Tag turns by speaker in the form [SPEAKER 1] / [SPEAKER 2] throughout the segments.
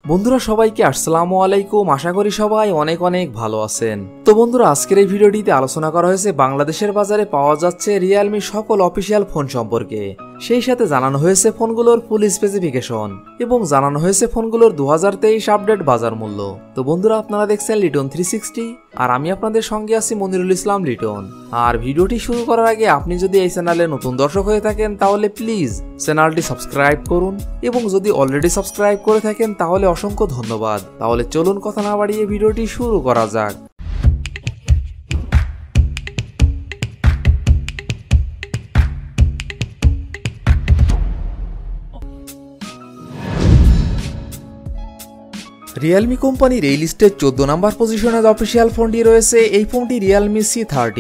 [SPEAKER 1] বন্ধুরা সবাইকে আসসালামু আলাইকুম। আশা করি সবাই অনেক অনেক ভালো আছেন। তো বন্ধুরা আজকের এই ভিডিওটিতে আলোচনা করা হয়েছে বাংলাদেশের বাজারে পাওয়া যাচ্ছে রিয়েলমি সকল অফিসিয়াল ফোন সম্পর্কে। সেই সাথে জানানো হয়েছে ফোনগুলোর ফুল স্পেসিফিকেশন এবং জানানো হয়েছে ফোনগুলোর 2023 আপডেট বাজার মূল্য। তো বন্ধুরা আপনারা দেখছেন লিটন 360 আর আমি আপনাদের সঙ্গে আছি মনিরুল ইসলাম লিটন। আর ভিডিওটি শুরু করার আগে আপনি যদি এই চ্যানেলে নতুন দর্শক হয়ে থাকেন তাহলে প্লিজ চ্যানেলটি সাবস্ক্রাইব করুন এবং যদি অলরেডি সাবস্ক্রাইব করে থাকেন তাহলে অসংখ্য ধন্যবাদ। তাহলে চলুন কথা না বাড়িয়ে ভিডিওটি শুরু করা যাক। রিয়েলমি কোম্পানির এই লিস্টের 14 নম্বর পজিশনে অফিসিয়াল ফোনটি রয়েছে। এই ফোনটি রিয়েলমি C30।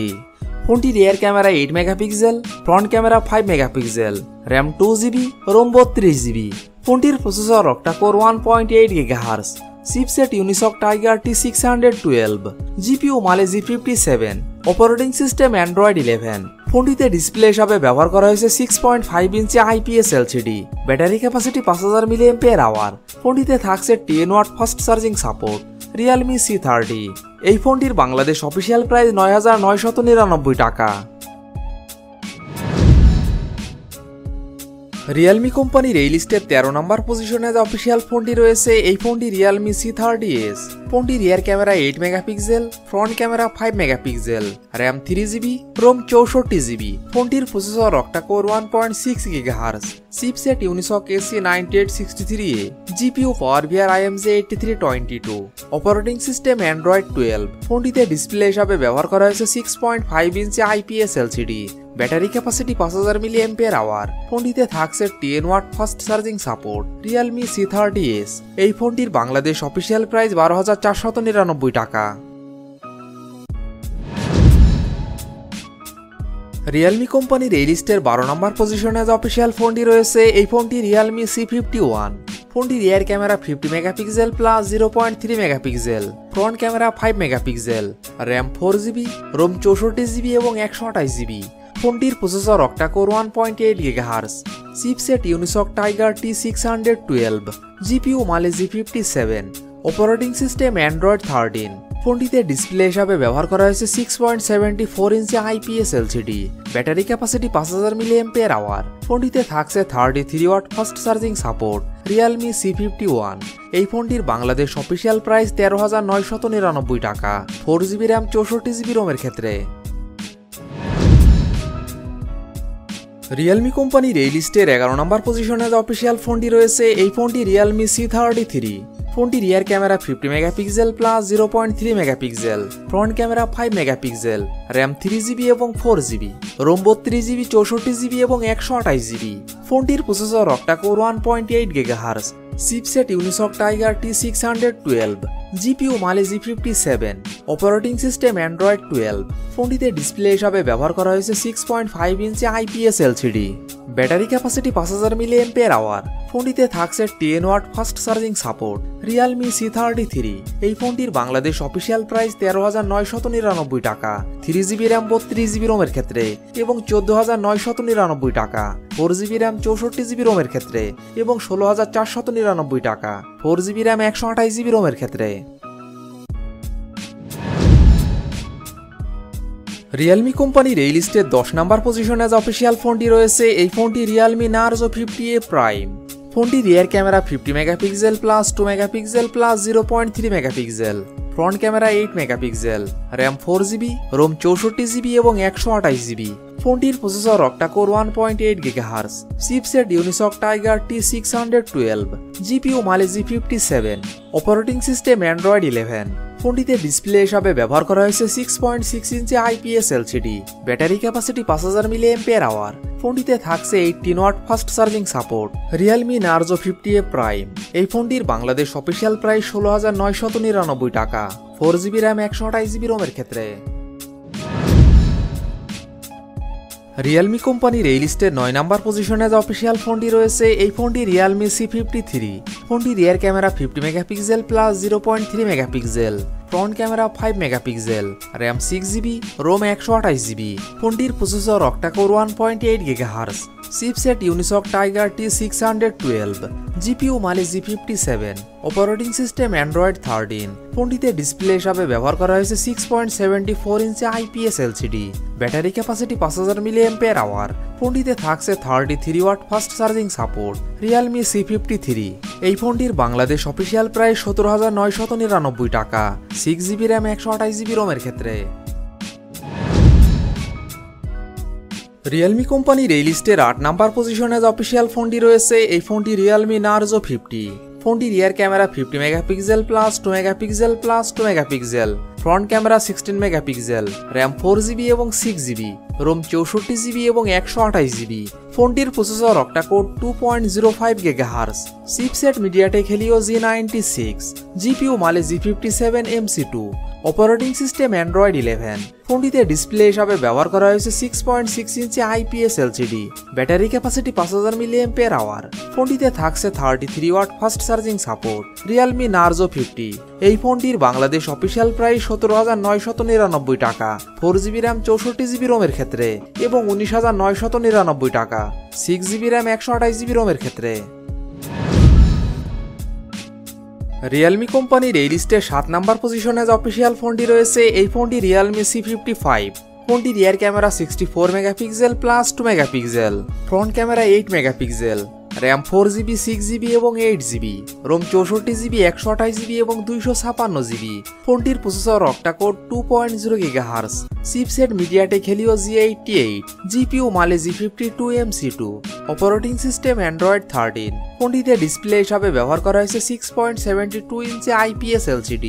[SPEAKER 1] ফোনটি rear camera 8 megapixel, front camera 5 megapixel, RAM 2GB, ROM 32GB। ফোনটির processor octa core 1.8 GHz, chipset Unisoc Tiger T612, GPU Mali G57, operating system Android 11। ফোনটিতে ডিসপ্লে হিসাবে ব্যবহার করা হয়েছে 6.5 inch IPS LCD, battery capacity 5000 mAh। ফোনটিতে থাকছে 10 watt fast charging support. Realme C30। এই ফোনটির বাংলাদেশ অফিসিয়াল প্রাইস 9999 টাকা। রিয়েলমি কোম্পানির এই লিস্টের 13 নম্বর পজিশনে অফিসিয়াল ফোনটি রয়েছে। এই ফোনটি রিয়েলমি C30s। ফোনটি rear camera 8 megapixel, front camera 5 megapixel, RAM 3GB, ROM 64GB। ফোনটির processor octa core 1.6 GHz, chipset Unisoc AC9863A, GPU power IMJ 8322, operating system Android 12। ফোনটিতে ডিসপ্লে হিসাবে ব্যবহার করা হয়েছে 6.5 inch IPS LCD, battery capacity 5000 mAh। ফোনটিতে থাকছে 10 watt fast charging support. Realme C30s। এই ফোনটির বাংলাদেশ অফিসিয়াল প্রাইস 12499 টাকা। রিয়েলমি কোম্পানির এই লিস্টের 12 নম্বর পজিশনে অফিসিয়াল ফোনটি রয়েছে। এই ফোনটি রিয়েলমি C51। ফোনটি rear camera 50 megapixel plus 0.3 megapixel, front camera 5 megapixel, RAM 4GB, ROM 64GB এবং 128GB। ফোনটির processor octa core 1.8 GHz, chipset Unisoc Tiger T612, GPU Mali G57, operating system Android 13। ফোনটিতে ডিসপ্লে হিসাবে ব্যবহার করা হয়েছে 6.74 inch IPS LCD, battery capacity 5000 mAh। ফোনটিতে থাকছে 33 watt fast charging support. Realme C51। এই ফোনটির বাংলাদেশ অফিসিয়াল প্রাইস 13999 টাকা 4GB র্যাম 64GB রোমের ক্ষেত্রে। রিয়েলমি কোম্পানির এই লিস্টের 11 নম্বর পজিশনে অফিসিয়াল ফোনটি রয়েছে। এই ফোনটি রিয়েলমি C33। ফোনটি rear camera 50 megapixel plus 0.3 megapixel, front camera 5 megapixel, RAM 3GB এবং 4GB, রোম 32GB, 64GB এবং 128GB। ফোনটির processor octa core 1.8 GHz, chipset Unisoc Tiger T612, GPU Mali G57, operating system Android 12। ফোনটিতে display হিসাবে ব্যবহার করা হয়েছে 6.5 inch IPS LCD, battery capacity 5000 mAh। ফোনটিতে থাকছে 10 watt fast charging support. Realme C33। এই ফোনটির বাংলাদেশ অফিসিয়াল প্রাইস 13999 টাকা 3GB র্যাম 32GB রোমের ক্ষেত্রে এবং 14999 টাকা 4GB র্যাম 64GB রোমের ক্ষেত্রে এবং 16499 টাকা 4GB র্যাম 128GB রোমের ক্ষেত্রে। রিয়েলমি কোম্পানির এই লিস্টের 10 নম্বর পজিশনে অফিসিয়াল ফোনটি রয়েছে। এই ফোনটি রিয়েলমি নার্জো 50A প্রাইম। ফোনটি rear camera 50 megapixel plus 2 megapixel plus 0.3 megapixel, front camera 8 megapixel, RAM 4GB, ROM 64GB এবং 128GB। ফোনটির processor octa core 1.8 GHz, chipset Unisoc Tiger T612, GPU Mali G57, operating system Android 11। ফোনটিতে display হিসাবে ব্যবহার করা হয়েছে 6.6 inch IPS LCD, battery capacity 5000 mAh। ফোনটিতে থাকছে 18 watt fast charging support. Realme Narzo 50A Prime. এই ফোনটির বাংলাদেশ অফিসিয়াল প্রাইস 16999 টাকা 4GB র্যাম 128GB রোমের ক্ষেত্রে। রিয়েলমি কোম্পানির এই লিস্টের 9 নম্বর পজিশনে অফিসিয়াল ফোনটি রয়েছে। এই ফোনটি রিয়েলমি C53। ফোনটি rear camera 50 megapixel plus 0.3 megapixel, front camera 5 megapixel, RAM 6GB, ROM 128GB। ফোনটির processor octa core 1.8 GHz, chipset Unisoc Tiger T612, GPU Mali G57, operating system Android 13। ফোনটিতে ডিসপ্লে হিসাবে ব্যবহার করা হয়েছে 6.74 inch IPS LCD। Battery capacity 5000 mAh। ফোনটিতে থাকছে 33 watt fast charging support. Realme C53। এই ফোনটির বাংলাদেশ অফিসিয়াল প্রাইস 17,999 টাকা, 6GB র্যাম 128GB রোমের ক্ষেত্রে। রিয়েলমি কোম্পানির এই লিস্টের 8 নাম্বার পজিশনে যে অফিসিয়াল ফোনটি রয়েছে, এই ফোনটি রিয়েলমি নার্জো 50। ফোনটির rear camera 50 megapixel plus 2 megapixel plus 2 megapixel, front camera 16 megapixel, RAM 4GB এবং 6GB, রোম 64GB এবং 128GB। ফোনটির processor octa core 2.05 GHz, chipset MediaTek Helio G96, GPU Mali G57 MC2, operating system Android 11। ফোনটিতে display হিসাবে ব্যবহার করা হয়েছে 6.6 inch IPS LCD। Battery capacity 5000 mAh। ফোনটিতে থাকছে 33 watt fast charging support. Realme Narzo 50। এই ফোনটির বাংলাদেশ অফিসিয়াল প্রাইস 17,999 টাকা, 4GB র্যাম 64GB রোমের ক্ষেত্রে এবং 19,999 টাকা, 6GB র্যাম 128GB রোমের ক্ষেত্রে। রিয়েলমি কোম্পানির এই লিস্টে 7 নাম্বার পজিশনে যে অফিসিয়াল ফোনটি রয়েছে, এই ফোনটি রিয়েলমি C55। ফোনটি rear camera 64 megapixel plus 2 megapixel, front camera 8 megapixel, RAM 4GB, 6GB এবং 8GB, রোম 64GB, 128GB এবং 256GB। ফোনটির processor octa core 2.0 GHz, chipset MediaTek Helio G88, GPU Mali G52 MC2, operating system Android 13। ফোনটিতে display হিসাবে ব্যবহার করা হয়েছে 6.72 inch IPS LCD।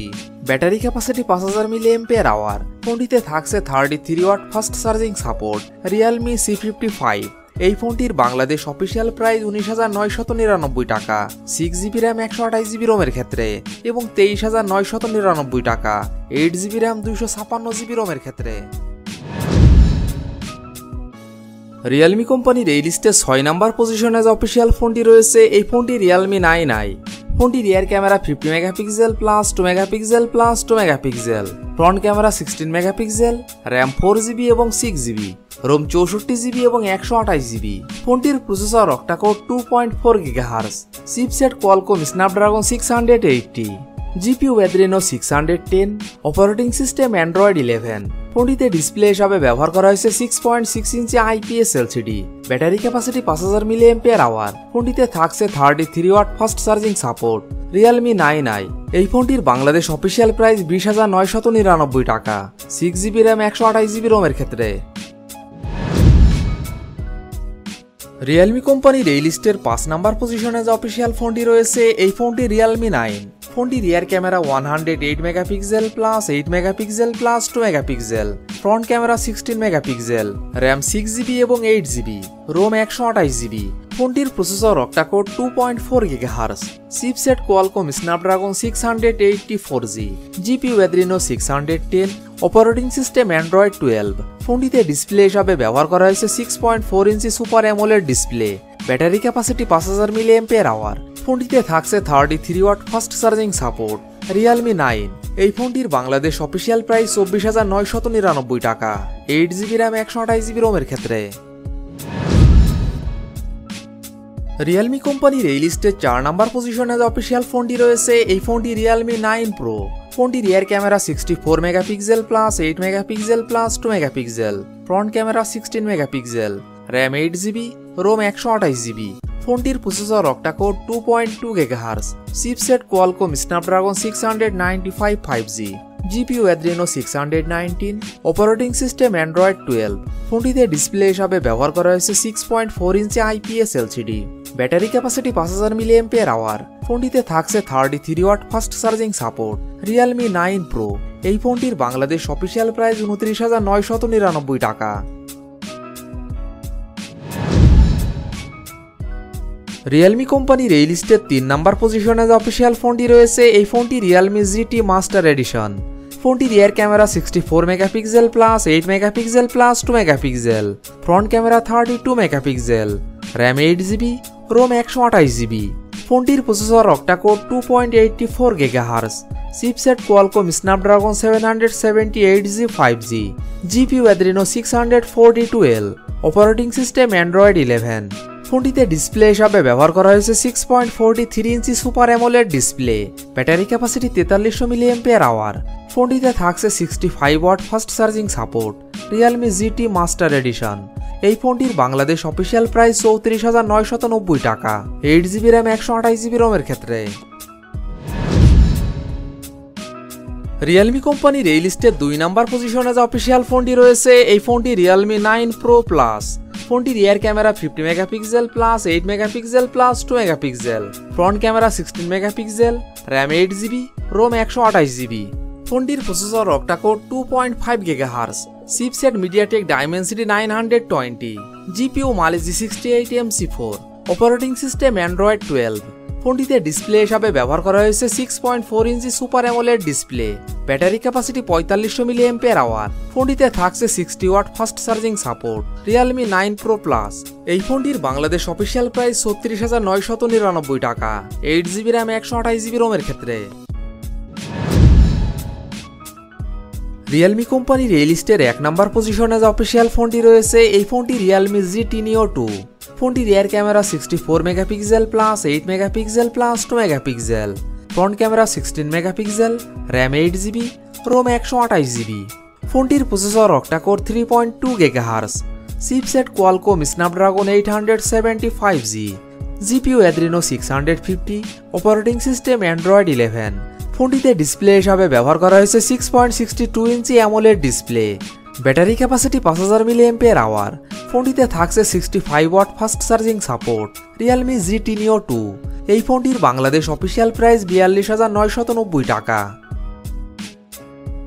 [SPEAKER 1] Battery capacity 5000 mAh। ফোনটিতে থাকছে 33 watt fast charging support. Realme C55। এই ফোনটির বাংলাদেশ অফিসিয়াল প্রাইস 19,999 টাকা, 6GB র্যাম 128GB রোমের ক্ষেত্রে এবং 23,999 টাকা, 8GB র্যাম 256GB রোমের ক্ষেত্রে। রিয়েলমি কোম্পানির এই লিস্টে 6 নাম্বার পজিশনে যে অফিসিয়াল ফোনটি রয়েছে, এই ফোনটি রিয়েলমি 9i। ফোনটি rear camera 50 megapixel plus 2 megapixel plus 2 megapixel, front camera 16 megapixel, RAM 4GB এবং 6GB, রোম 64GB এবং 128GB। ফোনটির processor octa core 2.4 GHz, chipset Qualcomm Snapdragon 680, GPU Adreno 610, operating system Android 11। ফোনটিতে ডিসপ্লে হিসাবে ব্যবহার করা হয়েছে 6.6 inch IPS LCD। Battery capacity 5000 mAh। ফোনটিতে থাকছে 33 watt fast charging support. Realme 9i। এই ফোনটির বাংলাদেশ অফিসিয়াল প্রাইস 20,999 টাকা, 6GB র্যাম 128GB রোমের ক্ষেত্রে। রিয়েলমি কোম্পানির এই লিস্টের 5 নাম্বার পজিশনে যে অফিসিয়াল ফোনটি রয়েছে, এই ফোনটি রিয়েলমি 9। ফোনটি rear camera 108 megapixel plus 8 megapixel plus 2 megapixel, front camera 16 megapixel, RAM 6GB এবং 8GB, রোম 128GB। ফোনটির processor octa core 2.4 GHz, chipset Qualcomm Snapdragon 684G, GPU Adreno 610, operating system Android 12। ফোনটিতে ডিসপ্লে হিসাবে ব্যবহার করা হয়েছে 6.4 inch super AMOLED display. Battery capacity 5000 mAh। ফোনটিতে থাকছে 33 watt fast charging support. Realme 9। এই ফোনটির বাংলাদেশ অফিসিয়াল প্রাইস 24,999 টাকা, 8GB র্যাম 128GB রোমের ক্ষেত্রে। রিয়েলমি কোম্পানির এই লিস্টে 4 নাম্বার পজিশনে যে অফিসিয়াল ফোনটি রয়েছে, এই ফোনটি রিয়েলমি 9 Pro। ফোনটি rear camera 64 megapixel plus 8 megapixel plus 2 megapixel, front camera 16 megapixel, RAM 8GB, ROM 128GB। ফোনটির processor octa core 2.2 GHz, chipset Qualcomm Snapdragon 695 5G, GPU Adreno 619, operating system Android 12। ফোনটিতে ডিসপ্লে হিসাবে ব্যবহার করা হয়েছে 6.4 inch IPS LCD। Battery capacity 5000 mAh। ফোনটিতে থাকছে 33 watt fast charging support. Realme 9 Pro। এই ফোনটির বাংলাদেশ অফিসিয়াল প্রাইস 29,999 টাকা। রিয়েলমি কোম্পানির এই লিস্টের 3 নাম্বার পজিশনে যে অফিসিয়াল ফোনটি রয়েছে, এই ফোনটি রিয়েলমি GT মাস্টার এডিশন। ফোনটি rear camera 64 megapixel plus 8 megapixel plus 2 megapixel, front camera 32 megapixel, RAM 8GB, ROM 128GB। ফোনটির processor octa core 2.84 GHz, chipset Qualcomm Snapdragon 778G 5G, GPU Adreno 642L, operating system Android 11। ফোনটিতে display হিসাবে ব্যবহার করা হয়েছে 6.43 inch super AMOLED display, battery capacity 4300 mAh। ফোনটিতে থাকছে 65 watt fast charging support. Realme GT Master Edition. এই ফোনটির বাংলাদেশ অফিসিয়াল প্রাইস 34,990 টাকা, 8GB র্যাম 128GB রোমের ক্ষেত্রে। রিয়েলমি কোম্পানির এই লিস্টের 2 নাম্বার পজিশনে যে অফিসিয়াল ফোনটি রয়েছে, এই ফোনটি রিয়েলমি 9 Pro Plus। ফোনটির rear camera 50 megapixel plus 8 megapixel plus 2 megapixel, front camera 16 megapixel, RAM 8GB, ROM 128GB। ফোনটির processor octa core 2.5 GHz, chipset MediaTek Dimensity 920, GPU Mali G68MC4, operating system Android 12। ফোনটিতে display হিসাবে ব্যবহার করা হয়েছে 6.4 inch super AMOLED display, battery capacity 4500 mAh। ফোনটিতে থাকছে 60 watt fast charging support. Realme 9 Pro Plus। এই ফোনটির বাংলাদেশ অফিসিয়াল প্রাইস 36,999 টাকা, 8GB র্যাম 128GB রোমের ক্ষেত্রে। রিয়েলমি কোম্পানির এই লিস্টের 1 নাম্বার পজিশনে যে অফিসিয়াল ফোনটি রয়েছে, এই ফোনটি রিয়েলমি GT Neo 2। ফোনটি rear camera 64 megapixel plus 8 megapixel plus 2 megapixel, front camera 16 megapixel, RAM 8GB, ROM 128GB। ফোনটির processor octa core 3.2 GHz, chipset Qualcomm Snapdragon 875G, GPU Adreno 650, operating system Android 11। ফোনটিতে display হিসাবে ব্যবহার করা হয়েছে 6.62 inch AMOLED display, battery capacity 5000 mAh। ফোনটিতে থাকছে 65 watt fast charging support. Realme GT Neo 2। এই ফোনটির বাংলাদেশ অফিসিয়াল প্রাইস 42,990 টাকা।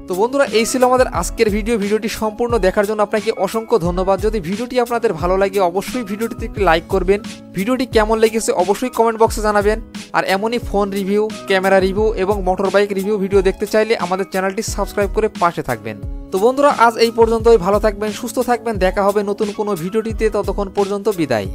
[SPEAKER 1] তো বন্ধুরা, এই ছিল আমাদের আজকের ভিডিওটি সম্পূর্ণ দেখার জন্য আপনাকে অসংখ্য ধন্যবাদ। যদি ভিডিওটি আপনাদের ভালো লাগে অবশ্যই ভিডিওটিতে একটি লাইক করবেন। ভিডিওটি কেমন লেগেছে অবশ্যই কমেন্ট বক্সে জানাবেন। আর এমনই ফোন রিভিউ, ক্যামেরা রিভিউ এবং মোটর বাইক রিভিউ ভিডিও দেখতে চাইলে আমাদের চ্যানেলটি সাবস্ক্রাইব করে পাশে থাকবেন। তো বন্ধুরা, আজ এই পর্যন্তই। ভালো থাকবেন, সুস্থ থাকবেন। দেখা হবে নতুন কোনো ভিডিওটিতে। ততক্ষণ পর্যন্ত বিদায়।